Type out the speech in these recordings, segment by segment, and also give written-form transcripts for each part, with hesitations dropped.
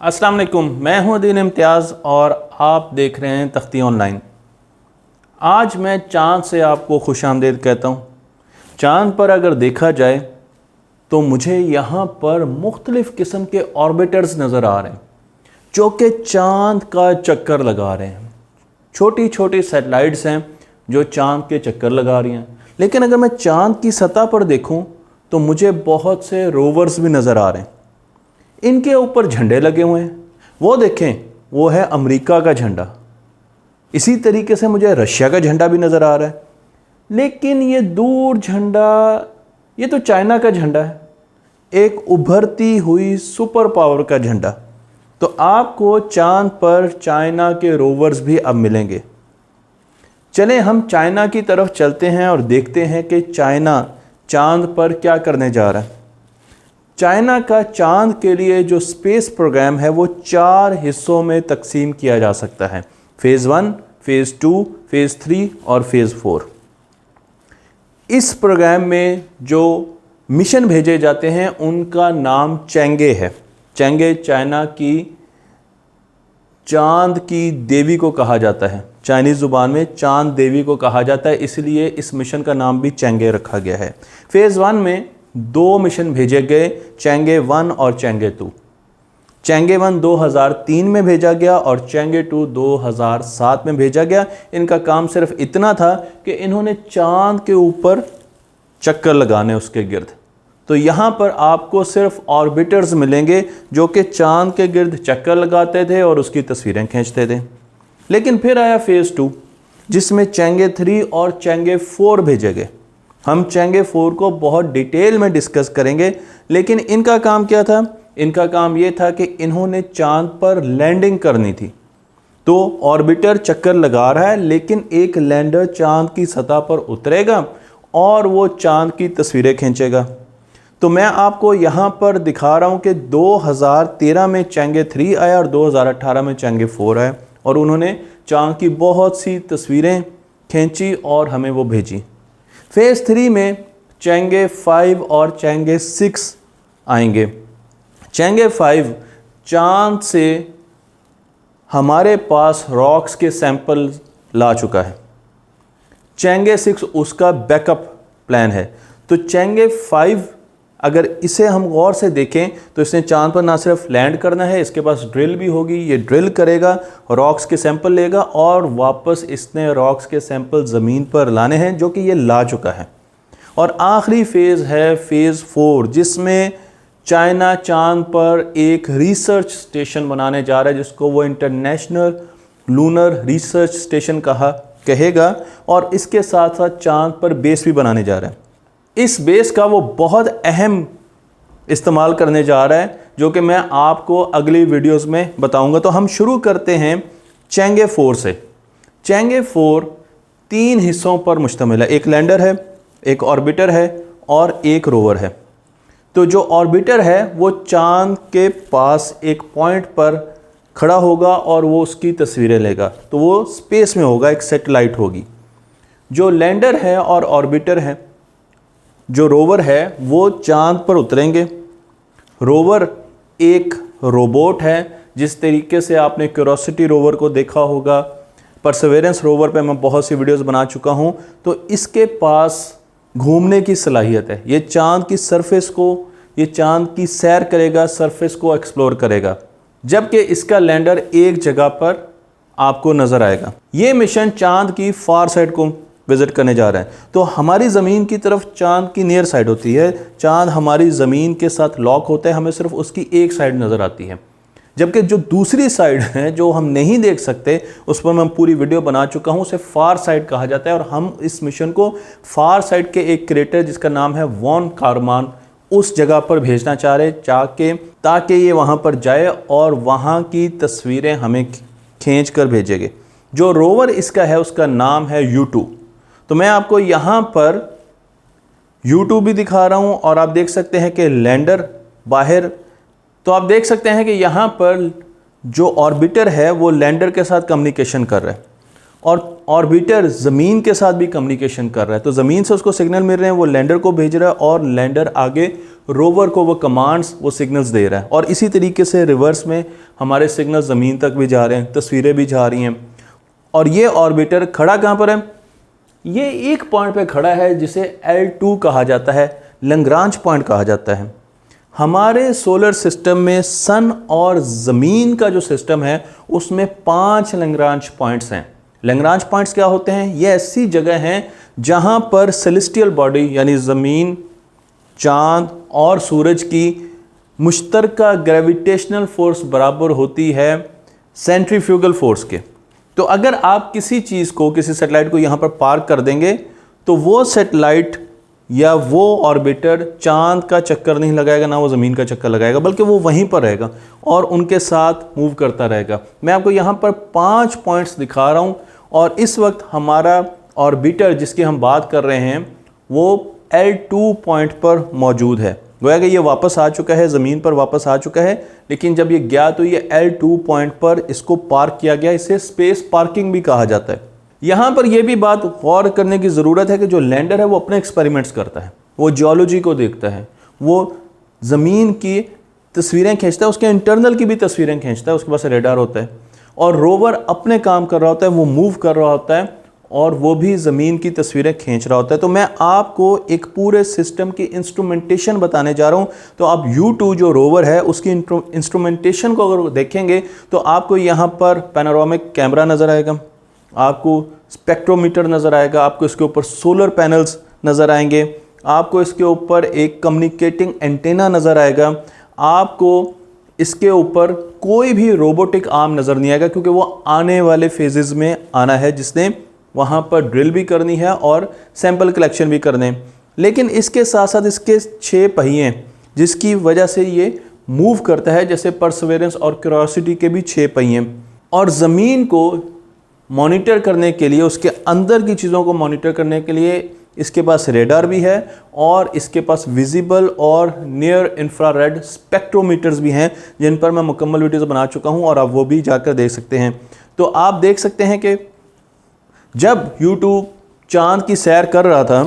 अस्सलाम वालेकुम, मैं हूं अदीन इम्तियाज़ और आप देख रहे हैं तख्ती ऑनलाइन। आज मैं चाँद से आपको खुशामदीद कहता हूं। चाँद पर अगर देखा जाए तो मुझे यहाँ पर मुख्तलिफ़ किस्म के ऑर्बिटर्स नज़र आ रहे हैं जो कि चाँद का चक्कर लगा रहे हैं। छोटी छोटी सैटेलाइट्स हैं जो चाँद के चक्कर लगा रही हैं। लेकिन अगर मैं चाँद की सतह पर देखूं तो मुझे बहुत से रोवर्स भी नज़र आ रहे हैं। इनके ऊपर झंडे लगे हुए हैं। वो देखें, वो है अमेरिका का झंडा। इसी तरीके से मुझे रशिया का झंडा भी नज़र आ रहा है। लेकिन ये दूर झंडा, ये तो चाइना का झंडा है, एक उभरती हुई सुपर पावर का झंडा। तो आपको चांद पर चाइना के रोवर्स भी अब मिलेंगे। चलें हम चाइना की तरफ चलते हैं और देखते हैं कि चाइना चांद पर क्या करने जा रहा है। चाइना का चांद के लिए जो स्पेस प्रोग्राम है वो 4 हिस्सों में तकसीम किया जा सकता है। फ़ेज़ 1, फ़ेज़ 2, फ़ेज़ 3 और फ़ेज़ 4। इस प्रोग्राम में जो मिशन भेजे जाते हैं उनका नाम चेंगे है। चेंगे चाइना की चांद की देवी को कहा जाता है। चाइनीज़ ज़ुबान में चांद देवी को कहा जाता है, इसलिए इस मिशन का नाम भी चेंगे रखा गया है। फ़ेज़ 1 में 2 मिशन भेजे गए, चेंगे 1 और चेंगे 2। चेंगे 1 2003 में भेजा गया और चेंगे 2 2007 में भेजा गया। इनका काम सिर्फ इतना था कि इन्होंने चांद के ऊपर चक्कर लगाने उसके गिर्द। तो यहाँ पर आपको सिर्फ ऑर्बिटर्स मिलेंगे जो कि चांद के गिर्द चक्कर लगाते थे और उसकी तस्वीरें खींचते थे। लेकिन फिर आया फ़ेज़ 2 जिसमें चेंगे 3 और चेंगे 4 भेजे गए। हम चेंगे 4 को बहुत डिटेल में डिस्कस करेंगे। लेकिन इनका काम क्या था? इनका काम ये था कि इन्होंने चांद पर लैंडिंग करनी थी। तो ऑर्बिटर चक्कर लगा रहा है, लेकिन एक लैंडर चांद की सतह पर उतरेगा और वो चांद की तस्वीरें खींचेगा। तो मैं आपको यहाँ पर दिखा रहा हूँ कि 2013 में चेंगे 3 आया और 2018 में चेंगे 4 आया और उन्होंने चांद की बहुत सी तस्वीरें खींची और हमें वो भेजी। फ़ेज़ 3 में चेंगे 5 और चेंगे 6 आएंगे। चेंगे 5 चांद से हमारे पास रॉक्स के सैंपल ला चुका है। चेंगे 6 उसका बैकअप प्लान है। तो चेंगे 5 अगर इसे हम गौर से देखें तो इसने चांद पर ना सिर्फ लैंड करना है, इसके पास ड्रिल भी होगी। ये ड्रिल करेगा, रॉक्स के सैंपल लेगा और वापस इसने रॉक्स के सैंपल ज़मीन पर लाने हैं, जो कि ये ला चुका है। और आखिरी फ़ेज़ है फ़ेज़ 4 जिसमें चाइना चांद पर एक रिसर्च स्टेशन बनाने जा रहा है जिसको वो इंटरनेशनल लूनर रिसर्च स्टेशन कहेगा और इसके साथ साथ चांद पर बेस भी बनाने जा रहा है। इस बेस का वो बहुत अहम इस्तेमाल करने जा रहा है जो कि मैं आपको अगली वीडियोस में बताऊंगा। तो हम शुरू करते हैं चेंगे 4 से। चेंगे 4 3 हिस्सों पर मुश्तमिल है। एक लैंडर है, एक ऑर्बिटर है और एक रोवर है। तो जो ऑर्बिटर है वो चांद के पास एक पॉइंट पर खड़ा होगा और वो उसकी तस्वीरें लेगा। तो वो स्पेस में होगा, एक सैटेलाइट होगी। जो लैंडर है और ऑर्बिटर है, जो रोवर है, वो चांद पर उतरेंगे। रोवर एक रोबोट है। जिस तरीके से आपने क्यूरोसिटी रोवर को देखा होगा, परसेवरेंस रोवर पे मैं बहुत सी वीडियोस बना चुका हूँ। तो इसके पास घूमने की सलाहियत है। ये चांद की सरफेस को, ये चांद की सैर करेगा, सरफेस को एक्सप्लोर करेगा, जबकि इसका लैंडर एक जगह पर आपको नज़र आएगा। ये मिशन चांद की फार साइड को विज़िट करने जा रहा है। तो हमारी ज़मीन की तरफ चांद की नियर साइड होती है। चांद हमारी ज़मीन के साथ लॉक होता है, हमें सिर्फ उसकी एक साइड नज़र आती है। जबकि जो दूसरी साइड है जो हम नहीं देख सकते, उस पर मैं पूरी वीडियो बना चुका हूँ, उसे फार साइड कहा जाता है। और हम इस मिशन को फार साइड के एक क्रेटर जिसका नाम है वॉन कारमान, उस जगह पर भेजना चाह रहे ताकि ये वहाँ पर जाए और वहाँ की तस्वीरें हमें खींच कर भेजेंगे। जो रोवर इसका है उसका नाम है U2। तो मैं आपको यहाँ पर U2 भी दिखा रहा हूँ और आप देख सकते हैं कि लैंडर बाहर। तो आप देख सकते हैं कि यहाँ पर जो ऑर्बिटर है वो लैंडर के साथ कम्युनिकेशन कर रहा है और ऑर्बिटर ज़मीन के साथ भी कम्युनिकेशन कर रहा है। तो ज़मीन से उसको सिग्नल मिल रहे हैं, वो लैंडर को भेज रहा है और लैंडर आगे रोवर को वो कमांड्स, वो सिग्नल्स दे रहा है। और इसी तरीके से रिवर्स में हमारे सिग्नल ज़मीन तक भी जा रहे हैं, तस्वीरें भी जा रही हैं। और ये ऑर्बिटर खड़ा कहाँ पर है? ये एक पॉइंट पे खड़ा है जिसे L2 कहा जाता है, लैग्रांज पॉइंट कहा जाता है। हमारे सोलर सिस्टम में सन और ज़मीन का जो सिस्टम है उसमें 5 लैग्रांज पॉइंट्स हैं। लैग्रांज पॉइंट्स क्या होते हैं? ये ऐसी जगह हैं जहां पर सेलेस्टियल बॉडी यानी ज़मीन, चांद और सूरज की मुश्तरका ग्रेविटेशनल फोर्स बराबर होती है सेंट्रीफ्यूगल फोर्स के। तो अगर आप किसी चीज़ को, किसी सैटेलाइट को यहाँ पर पार्क कर देंगे तो वो सैटेलाइट या वो ऑर्बिटर चांद का चक्कर नहीं लगाएगा, ना वो ज़मीन का चक्कर लगाएगा, बल्कि वो वहीं पर रहेगा और उनके साथ मूव करता रहेगा। मैं आपको यहाँ पर 5 पॉइंट्स दिखा रहा हूँ और इस वक्त हमारा ऑर्बिटर जिसकी हम बात कर रहे हैं वो L2 पॉइंट पर मौजूद है। गोया कि ये वापस आ चुका है, ज़मीन पर वापस आ चुका है, लेकिन जब ये गया तो ये L2 पॉइंट पर इसको पार्क किया गया। इसे स्पेस पार्किंग भी कहा जाता है। यहाँ पर यह भी बात गौर करने की ज़रूरत है कि जो लैंडर है वो अपने एक्सपेरिमेंट्स करता है, वो जियोलॉजी को देखता है, वो ज़मीन की तस्वीरें खींचता है, उसके इंटरनल की भी तस्वीरें खींचता है, उसके पास रेडार होता है। और रोवर अपने काम कर रहा होता है, वो मूव कर रहा होता है और वो भी ज़मीन की तस्वीरें खींच रहा होता है। तो मैं आपको एक पूरे सिस्टम की इंस्ट्रूमेंटेशन बताने जा रहा हूँ। तो आप U2 जो रोवर है उसकी इंस्ट्रूमेंटेशन को अगर देखेंगे तो आपको यहाँ पर पैनोरामिक कैमरा नज़र आएगा, आपको स्पेक्ट्रोमीटर नज़र आएगा, आपको इसके ऊपर सोलर पैनल्स नज़र आएंगे, आपको इसके ऊपर एक कम्युनिकेटिंग एंटेना नज़र आएगा, आपको इसके ऊपर कोई भी रोबोटिक आर्म नज़र नहीं आएगा क्योंकि वो आने वाले फेजेस में आना है जिसने वहाँ पर ड्रिल भी करनी है और सैंपल कलेक्शन भी करने। लेकिन इसके साथ साथ इसके 6 पहिए जिसकी वजह से ये मूव करता है, जैसे परसेवरेंस और क्यूरियोसिटी के भी 6 पहिए। और ज़मीन को मॉनिटर करने के लिए, उसके अंदर की चीज़ों को मॉनिटर करने के लिए इसके पास रेडार भी है और इसके पास विजिबल और नियर इंफ्रारेड स्पेक्ट्रोमीटर्स भी हैं जिन पर मैं मुकम्मल वीडियोस बना चुका हूं और आप वो भी जाकर देख सकते हैं। तो आप देख सकते हैं कि जब U2 चांद की सैर कर रहा था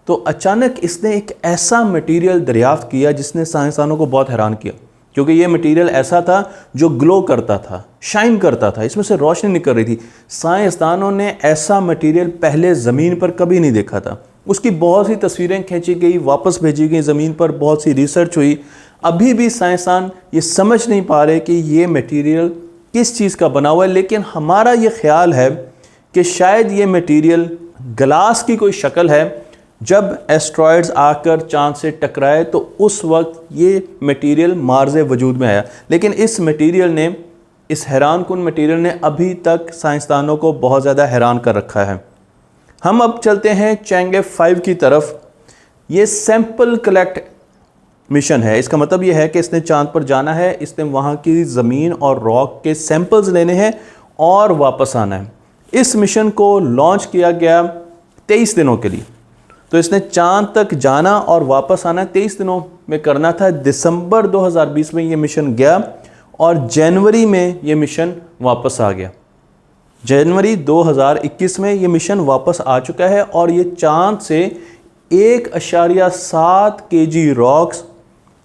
तो अचानक इसने एक ऐसा मटेरियल दरियाफ्त किया जिसने साइंसदानों को बहुत हैरान किया, क्योंकि ये मटेरियल ऐसा था जो ग्लो करता था, शाइन करता था, इसमें से रोशनी निकल रही थी। साइंसदानों ने ऐसा मटेरियल पहले ज़मीन पर कभी नहीं देखा था। उसकी बहुत सी तस्वीरें खींची गई, वापस भेजी गई ज़मीन पर, बहुत सी रिसर्च हुई। अभी भी साइंसदान ये समझ नहीं पा रहे कि ये मटेरियल किस चीज़ का बना हुआ है। लेकिन हमारा ये ख्याल है कि शायद ये मटेरियल ग्लास की कोई शक्ल है। जब एस्ट्रॉयड्स आकर चांद से टकराए तो उस वक्त ये मटेरियल मार्ज़े वजूद में आया। लेकिन इस मटेरियल ने, इस हैरान कुन मटेरियल ने अभी तक साइंसदानों को बहुत ज़्यादा हैरान कर रखा है। हम अब चलते हैं चेंगे 5 की तरफ। ये सैंपल कलेक्ट मिशन है। इसका मतलब ये है कि इसने चांद पर जाना है, इसने वहाँ की ज़मीन और रॉक के सैंपल्स लेने हैं और वापस आना है। इस मिशन को लॉन्च किया गया 23 दिनों के लिए। तो इसने चांद तक जाना और वापस आना 23 दिनों में करना था। दिसंबर 2020 में ये मिशन गया और जनवरी में ये मिशन वापस आ गया। जनवरी 2021 में ये मिशन वापस आ चुका है और ये चांद से 1.7 kg रॉक्स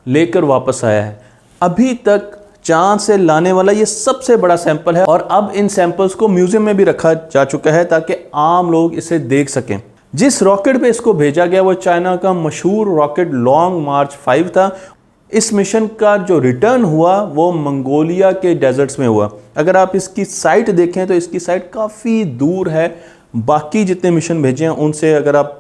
लेकर वापस आया है। अभी तक चांद से लाने वाला ये सबसे बड़ा सैंपल है और अब इन सैंपल्स को म्यूजियम में भी रखा जा चुका है ताकि आम लोग इसे देख सकें। जिस रॉकेट पे इसको भेजा गया वो चाइना का मशहूर रॉकेट लॉन्ग मार्च 5 था। इस मिशन का जो रिटर्न हुआ वो मंगोलिया के डेजर्ट्स में हुआ। अगर आप इसकी साइट देखें तो इसकी साइट काफ़ी दूर है बाकी जितने मिशन भेजे हैं उनसे। अगर आप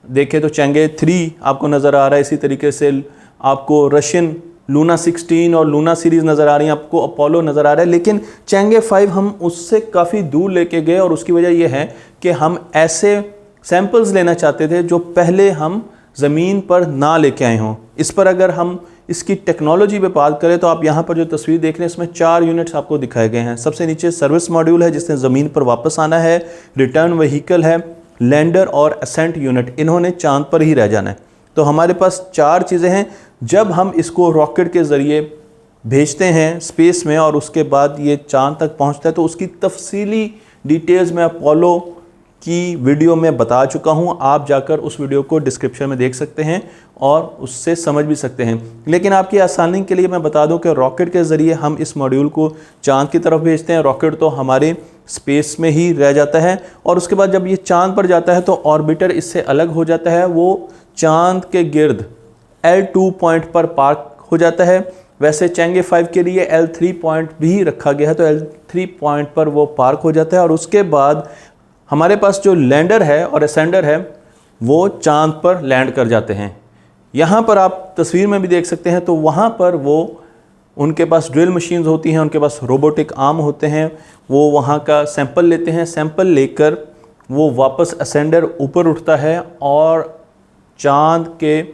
देखें तो चेंगे 3 आपको नज़र आ रहा है, इसी तरीके से आपको रशियन लूना 16 और लूना सीरीज़ नज़र आ रही है, आपको अपोलो नज़र आ रहा है। लेकिन चेंगे 5 हम उससे काफ़ी दूर लेके गए और उसकी वजह यह है कि हम ऐसे सैंपल्स लेना चाहते थे जो पहले हम ज़मीन पर ना लेके आए हों। इस पर अगर हम इसकी टेक्नोलॉजी पे बात करें तो आप यहाँ पर जो तस्वीर देख रहे हैं इसमें 4 यूनिट्स आपको दिखाए गए हैं। सबसे नीचे सर्विस मॉड्यूल है जिसने ज़मीन पर वापस आना है, रिटर्न व्हीकल है, लैंडर और असेंट यूनिट, इन्होंने चांद पर ही रह जाना है। तो हमारे पास 4 चीज़ें हैं। जब हम इसको रॉकेट के ज़रिए भेजते हैं स्पेस में और उसके बाद ये चांद तक पहुँचता है तो उसकी तफसीली डिटेल्स में अपोलो की वीडियो में बता चुका हूँ, आप जाकर उस वीडियो को डिस्क्रिप्शन में देख सकते हैं और उससे समझ भी सकते हैं। लेकिन आपकी आसानी के लिए मैं बता दूं कि रॉकेट के ज़रिए हम इस मॉड्यूल को चांद की तरफ भेजते हैं। रॉकेट तो हमारे स्पेस में ही रह जाता है और उसके बाद जब ये चांद पर जाता है तो ऑर्बिटर इससे अलग हो जाता है, वो चांद के गिर्द L2 पॉइंट पर पार्क हो जाता है। वैसे चेंगे 5 के लिए L3 पॉइंट भी रखा गया है, तो L3 पॉइंट पर वो पार्क हो जाता है और उसके बाद हमारे पास जो लैंडर है और असेंडर है वो चांद पर लैंड कर जाते हैं। यहाँ पर आप तस्वीर में भी देख सकते हैं, तो वहाँ पर वो उनके पास ड्रिल मशीन्स होती हैं, उनके पास रोबोटिक आर्म होते हैं, वो वहाँ का सैंपल लेते हैं। सैंपल लेकर वो वापस असेंडर ऊपर उठता है और चांद के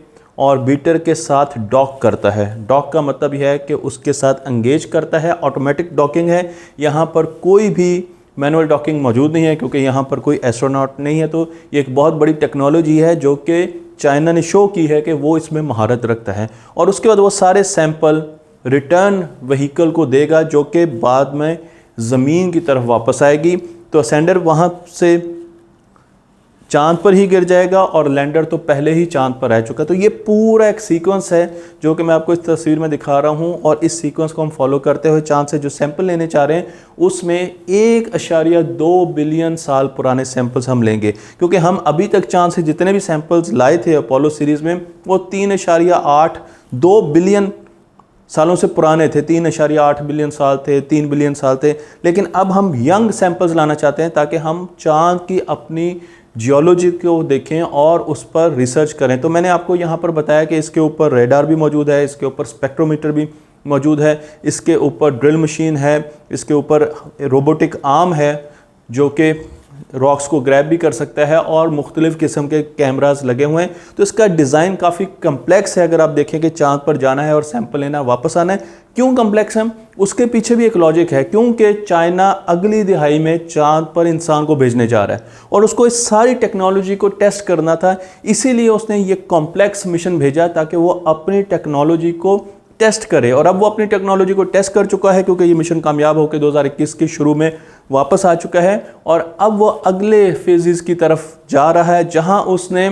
ऑर्बिटर के साथ डॉक करता है। डॉक का मतलब यह है कि उसके साथ एंगेज करता है, ऑटोमेटिक डॉकिंग है। यहाँ पर कोई भी मैनुअल डॉकिंग मौजूद नहीं है क्योंकि यहाँ पर कोई एस्ट्रोनॉट नहीं है। तो ये एक बहुत बड़ी टेक्नोलॉजी है जो कि चाइना ने शो की है कि वो इसमें महारत रखता है। और उसके बाद वो सारे सैंपल रिटर्न व्हीकल को देगा जो कि बाद में ज़मीन की तरफ वापस आएगी। तो असेंडर वहाँ से चांद पर ही गिर जाएगा और लैंडर तो पहले ही चांद पर रह चुका। तो ये पूरा एक सीक्वेंस है जो कि मैं आपको इस तस्वीर में दिखा रहा हूँ और इस सीक्वेंस को हम फॉलो करते हुए चांद से जो सैंपल लेने चाह रहे हैं उसमें 1.2 बिलियन साल पुराने सैंपल्स हम लेंगे, क्योंकि हम अभी तक चांद से जितने भी सैंपल्स लाए थे अपोलो सीरीज़ में वो 3.82 बिलियन सालों से पुराने थे। 3.8 बिलियन साल थे, 3 बिलियन साल थे। लेकिन अब हम यंग सैंपल्स लाना चाहते हैं ताकि हम चांद की अपनी जियोलॉजी को देखें और उस पर रिसर्च करें। तो मैंने आपको यहाँ पर बताया कि इसके ऊपर रेडार भी मौजूद है, इसके ऊपर स्पेक्ट्रोमीटर भी मौजूद है, इसके ऊपर ड्रिल मशीन है, इसके ऊपर रोबोटिक आर्म है जो कि रॉक्स को ग्रैब भी कर सकता है और मुख्तलिफ़ किस्म के कैमरास लगे हुए हैं। तो इसका डिज़ाइन काफ़ी कम्प्लेक्स है। अगर आप देखें कि चांद पर जाना है और सैंपल लेना वापस आना है, क्यों कम्प्लेक्स है उसके पीछे भी एक लॉजिक है, क्योंकि चाइना अगली दिहाई में चांद पर इंसान को भेजने जा रहा है और उसको इस सारी टेक्नोलॉजी को टेस्ट करना था। इसीलिए उसने ये कॉम्प्लेक्स मिशन भेजा ताकि वो अपनी टेक्नोलॉजी को टेस्ट करे। और अब वो अपनी टेक्नोलॉजी को टेस्ट कर चुका है क्योंकि ये मिशन कामयाब होकर 2021 के शुरू में वापस आ चुका है और अब वो अगले फेजेस की तरफ जा रहा है जहां उसने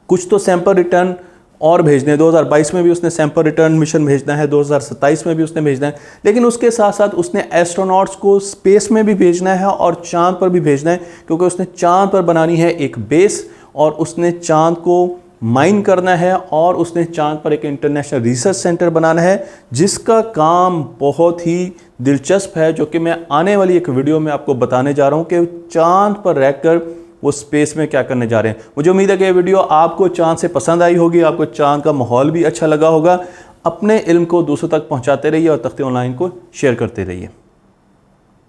कुछ तो सैंपल रिटर्न और भेजने, 2022 में भी उसने सैंपल रिटर्न मिशन भेजना है, 2027 में भी उसने भेजना है। लेकिन उसके साथ साथ उसने एस्ट्रोनॉट्स को स्पेस में भी भेजना है और चांद पर भी भेजना है, क्योंकि उसने चांद पर बनानी है एक बेस और उसने चांद को माइन करना है और उसने चांद पर एक इंटरनेशनल रिसर्च सेंटर बनाना है जिसका काम बहुत ही दिलचस्प है, जो कि मैं आने वाली एक वीडियो में आपको बताने जा रहा हूं कि चांद पर रहकर वो स्पेस में क्या करने जा रहे हैं। मुझे उम्मीद है कि ये वीडियो आपको चांद से पसंद आई होगी, आपको चांद का माहौल भी अच्छा लगा होगा। अपने इल्म को दूसरों तक पहुंचाते रहिए और तख्ती ऑनलाइन को शेयर करते रहिए।